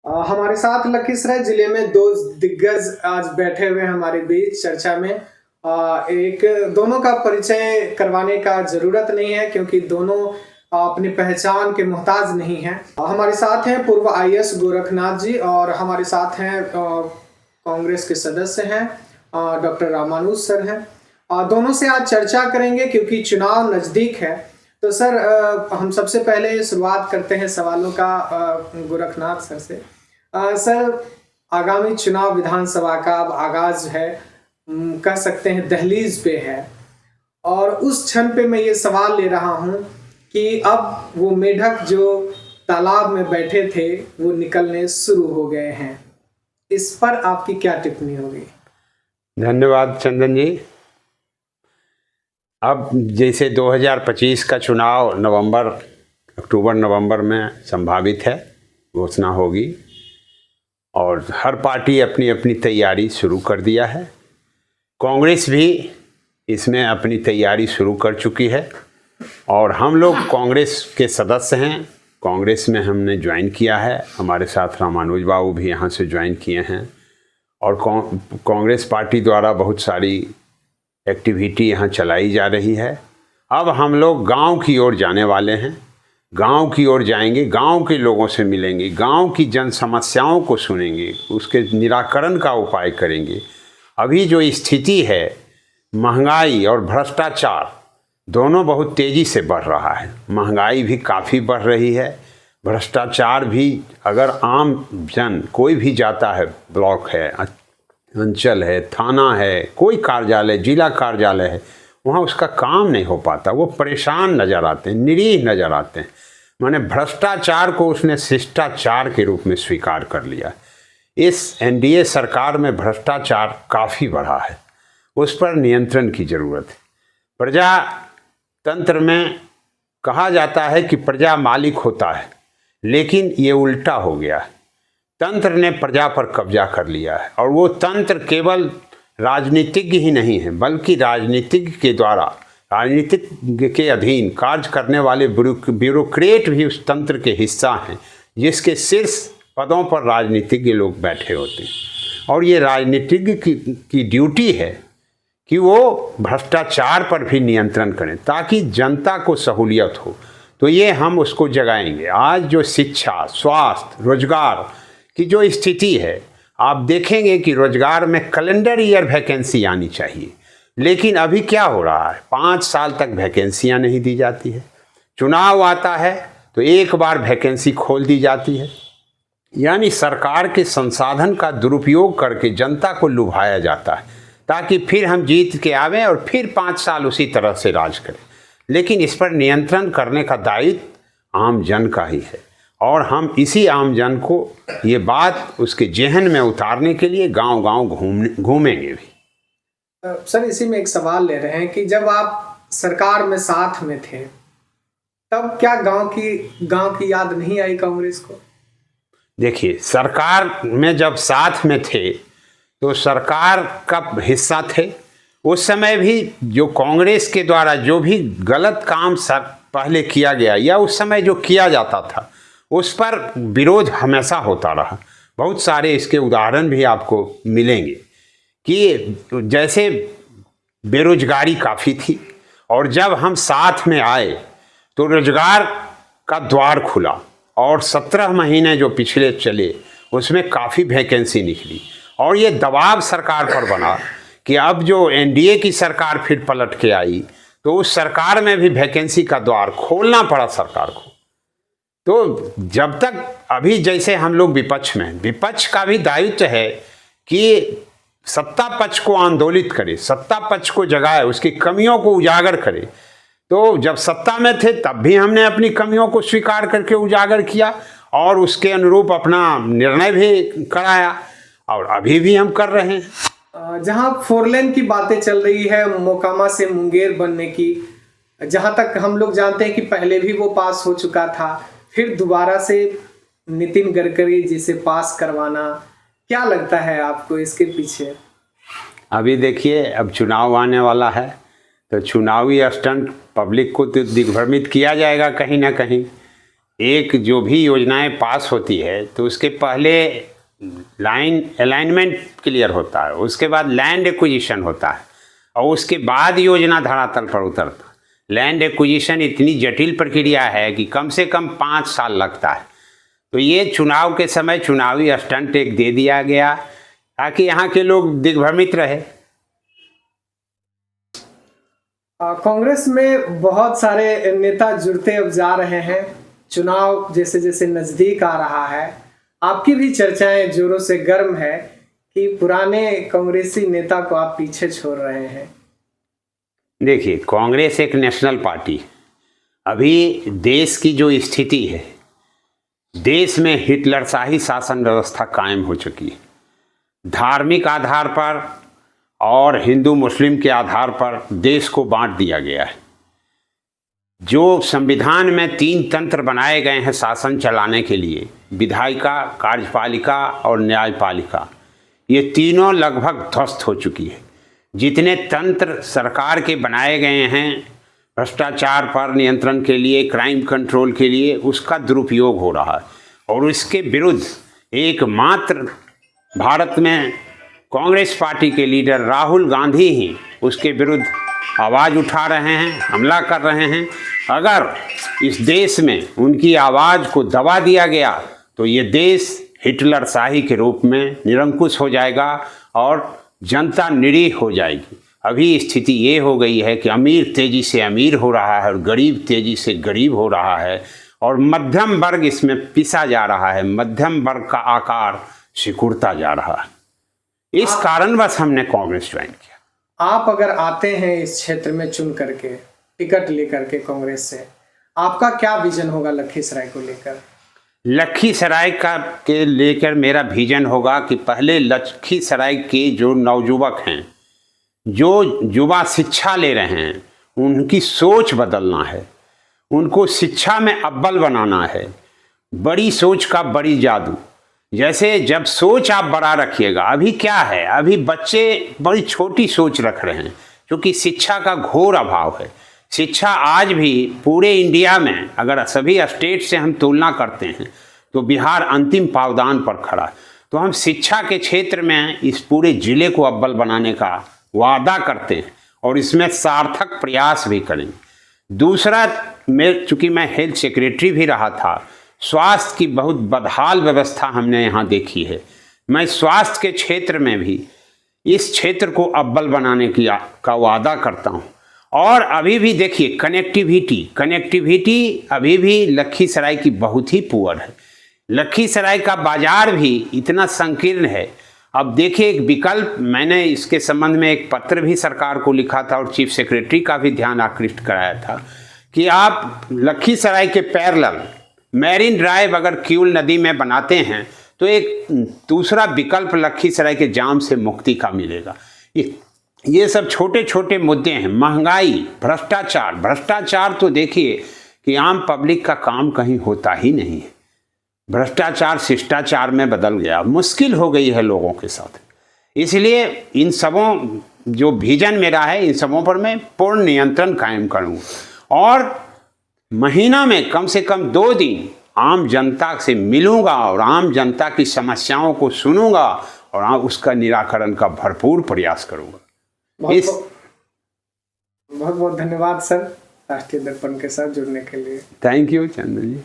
हमारे साथ लखीसराय जिले में दो दिग्गज आज बैठे हुए हैं हमारे बीच चर्चा में। एक दोनों का परिचय करवाने का जरूरत नहीं है क्योंकि दोनों अपनी पहचान के मोहताज नहीं हैं। हमारे साथ हैं पूर्व आईएएस गोरखनाथ जी और हमारे साथ हैं कांग्रेस के सदस्य हैं डॉक्टर रामानुज सर हैं। दोनों से आज चर्चा करेंगे क्योंकि चुनाव नजदीक है। तो सर हम सबसे पहले शुरुआत करते हैं सवालों का गोरखनाथ सर से। सर, आगामी चुनाव विधानसभा का अब आगाज है, कह सकते हैं दहलीज पे है, और उस क्षण पे मैं ये सवाल ले रहा हूँ कि अब वो मेढक जो तालाब में बैठे थे वो निकलने शुरू हो गए हैं। इस पर आपकी क्या टिप्पणी होगी? धन्यवाद चंदन जी। अब जैसे 2025 का चुनाव अक्टूबर नवंबर में संभावित है, घोषणा होगी और हर पार्टी अपनी अपनी तैयारी शुरू कर दिया है। कांग्रेस भी इसमें अपनी तैयारी शुरू कर चुकी है और हम लोग कांग्रेस के सदस्य हैं। कांग्रेस में हमने ज्वाइन किया है, हमारे साथ रामानुज बाबू भी यहाँ से ज्वाइन किए हैं और कांग्रेस पार्टी द्वारा बहुत सारी एक्टिविटी यहाँ चलाई जा रही है। अब हम लोग गांव की ओर जाने वाले हैं, गांव की ओर जाएंगे, गांव के लोगों से मिलेंगे, गांव की जन समस्याओं को सुनेंगे, उसके निराकरण का उपाय करेंगे। अभी जो स्थिति है, महंगाई और भ्रष्टाचार दोनों बहुत तेज़ी से बढ़ रहा है। महंगाई भी काफ़ी बढ़ रही है, भ्रष्टाचार भी। अगर आम जन कोई भी जाता है, ब्लॉक है, अंचल है, थाना है, कोई कार्यालय, जिला कार्यालय है, वहाँ उसका काम नहीं हो पाता, वो परेशान नज़र आते हैं, निरीह नज़र आते हैं। माने भ्रष्टाचार को उसने शिष्टाचार के रूप में स्वीकार कर लिया। इस एनडीए सरकार में भ्रष्टाचार काफ़ी बढ़ा है, उस पर नियंत्रण की ज़रूरत है। प्रजातंत्र में कहा जाता है कि प्रजा मालिक होता है, लेकिन ये उल्टा हो गया है। तंत्र ने प्रजा पर कब्जा कर लिया है और वो तंत्र केवल राजनीतिज्ञ ही नहीं है, बल्कि राजनीतिज्ञ के द्वारा, राजनीतिज्ञ के अधीन कार्य करने वाले ब्यूरोक्रेट भी उस तंत्र के हिस्सा हैं, जिसके शीर्ष पदों पर राजनीतिज्ञ लोग बैठे होते हैं। और ये राजनीतिज्ञ की ड्यूटी है कि वो भ्रष्टाचार पर भी नियंत्रण करें ताकि जनता को सहूलियत हो। तो ये हम उसको जगाएंगे। आज जो शिक्षा, स्वास्थ्य, रोजगार की जो स्थिति है, आप देखेंगे कि रोजगार में कैलेंडर ईयर वैकेंसी आनी चाहिए, लेकिन अभी क्या हो रहा है, 5 साल तक वैकेंसियां नहीं दी जाती है। चुनाव आता है तो एक बार वैकेंसी खोल दी जाती है। यानी सरकार के संसाधन का दुरुपयोग करके जनता को लुभाया जाता है ताकि फिर हम जीत के आवें और फिर 5 साल उसी तरह से राज करें। लेकिन इस पर नियंत्रण करने का दायित्व आम जन का ही है और हम इसी आम जन को ये बात उसके जेहन में उतारने के लिए गांव-गांव घूमेंगे भी। सर, इसी में एक सवाल ले रहे हैं कि जब आप सरकार में साथ में थे, तब क्या गांव की याद नहीं आई कांग्रेस को? देखिए, सरकार में जब साथ में थे तो सरकार का हिस्सा थे। उस समय भी जो कांग्रेस के द्वारा जो भी गलत काम पहले किया गया या उस समय जो किया जाता था, उस पर विरोध हमेशा होता रहा। बहुत सारे इसके उदाहरण भी आपको मिलेंगे कि जैसे बेरोजगारी काफ़ी थी और जब हम साथ में आए तो रोजगार का द्वार खुला और 17 महीने जो पिछले चले उसमें काफ़ी वैकेंसी निकली और ये दबाव सरकार पर बना कि अब जो एनडीए की सरकार फिर पलट के आई तो उस सरकार में भी वैकेंसी का द्वार खोलना पड़ा सरकार को। तो जब तक अभी जैसे हम लोग विपक्ष में, विपक्ष का भी दायित्व है कि सत्ता पक्ष को आंदोलित करे, सत्ता पक्ष को जगाए, उसकी कमियों को उजागर करे। तो जब सत्ता में थे तब भी हमने अपनी कमियों को स्वीकार करके उजागर किया और उसके अनुरूप अपना निर्णय भी कराया और अभी भी हम कर रहे हैं। जहां 4 लेन की बातें चल रही है, मोकामा से मुंगेर बनने की, जहां तक हम लोग जानते हैं कि पहले भी वो पास हो चुका था, फिर दोबारा से नितिन गडकरी जी से पास करवाना, क्या लगता है आपको इसके पीछे? अभी देखिए, अब चुनाव आने वाला है तो चुनावी स्टंट पब्लिक को तो दिग्भ्रमित किया जाएगा कहीं ना कहीं एक जो भी योजनाएं पास होती है तो उसके पहले लाइन अलाइनमेंट क्लियर होता है, उसके बाद लैंड एक्विजिशन होता है और उसके बाद योजना धरातल पर उतरता है। लैंड एक्विजिशन इतनी जटिल प्रक्रिया है कि कम से कम 5 साल लगता है। तो ये चुनाव के समय चुनावी स्टंट एक दे दिया गया ताकि यहाँ के लोग दिग्भ्रमित रहे। कांग्रेस में बहुत सारे नेता जुड़ते अब जा रहे हैं, चुनाव जैसे जैसे नजदीक आ रहा है। आपकी भी चर्चाएं जोरों से गर्म है कि पुराने कांग्रेसी नेता को आप पीछे छोड़ रहे हैं। देखिए, कांग्रेस एक नेशनल पार्टी, अभी देश की जो स्थिति है, देश में हिटलरशाही शासन व्यवस्था कायम हो चुकी है। धार्मिक आधार पर और हिंदू मुस्लिम के आधार पर देश को बांट दिया गया है। जो संविधान में 3 तंत्र बनाए गए हैं शासन चलाने के लिए, विधायिका, कार्यपालिका और न्यायपालिका, ये तीनों लगभग ध्वस्त हो चुकी है। जितने तंत्र सरकार के बनाए गए हैं भ्रष्टाचार पर नियंत्रण के लिए, क्राइम कंट्रोल के लिए, उसका दुरुपयोग हो रहा है और इसके विरुद्ध एकमात्र भारत में कांग्रेस पार्टी के लीडर राहुल गांधी ही उसके विरुद्ध आवाज़ उठा रहे हैं, हमला कर रहे हैं। अगर इस देश में उनकी आवाज़ को दबा दिया गया तो ये देश हिटलरशाही के रूप में निरंकुश हो जाएगा और जनता निरीह हो जाएगी। अभी स्थिति ये हो गई है कि अमीर तेजी से अमीर हो रहा है और गरीब तेजी से गरीब हो रहा है और मध्यम वर्ग इसमें पिसा जा रहा है, मध्यम वर्ग का आकार सिकुड़ता जा रहा है। इस कारणवश हमने कांग्रेस ज्वाइन किया। आप अगर आते हैं इस क्षेत्र में चुन करके, टिकट लेकर के कांग्रेस से, आपका क्या विजन होगा लखीसराय को लेकर? लखीसराय का के लेकर मेरा विजन होगा कि पहले लखीसराय के जो नवयुवक हैं, जो युवा शिक्षा ले रहे हैं, उनकी सोच बदलना है, उनको शिक्षा में अव्वल बनाना है। बड़ी सोच का बड़ी जादू। जैसे जब सोच आप बड़ा रखिएगा, अभी क्या है, अभी बच्चे बड़ी छोटी सोच रख रहे हैं क्योंकि शिक्षा का घोर अभाव है। शिक्षा आज भी पूरे इंडिया में अगर सभी स्टेट से हम तुलना करते हैं तो बिहार अंतिम पावदान पर खड़ा है। तो हम शिक्षा के क्षेत्र में इस पूरे जिले को अव्वल बनाने का वादा करते हैं और इसमें सार्थक प्रयास भी करेंगे। दूसरा, चूँकि मैं हेल्थ सेक्रेटरी भी रहा था, स्वास्थ्य की बहुत बदहाल व्यवस्था हमने यहाँ देखी है। मैं स्वास्थ्य के क्षेत्र में भी इस क्षेत्र को अव्वल बनाने का वादा करता हूँ। और अभी भी देखिए कनेक्टिविटी अभी भी लखीसराय की बहुत ही पुअर है। लखीसराय का बाजार भी इतना संकीर्ण है। अब देखिए, एक विकल्प, मैंने इसके संबंध में एक पत्र भी सरकार को लिखा था और चीफ सेक्रेटरी का भी ध्यान आकृष्ट कराया था कि आप लखीसराय के पैरेलल मैरीन ड्राइव अगर किऊल नदी में बनाते हैं तो एक दूसरा विकल्प लखीसराय के जाम से मुक्ति का मिलेगा। ये सब छोटे छोटे मुद्दे हैं। महंगाई, भ्रष्टाचार तो देखिए कि आम पब्लिक का काम कहीं होता ही नहीं है। भ्रष्टाचार शिष्टाचार में बदल गया, मुश्किल हो गई है लोगों के साथ। इसलिए इन सबों जो विजन मेरा है, इन सबों पर मैं पूर्ण नियंत्रण कायम करूँगा और महीना में कम से कम 2 दिन आम जनता से मिलूंगा और आम जनता की समस्याओं को सुनूंगा और उसका निराकरण का भरपूर प्रयास करूंगा। बहुत बहुत धन्यवाद सर, राष्ट्रीय दर्पण के साथ जुड़ने के लिए। Thank you Chandan ji.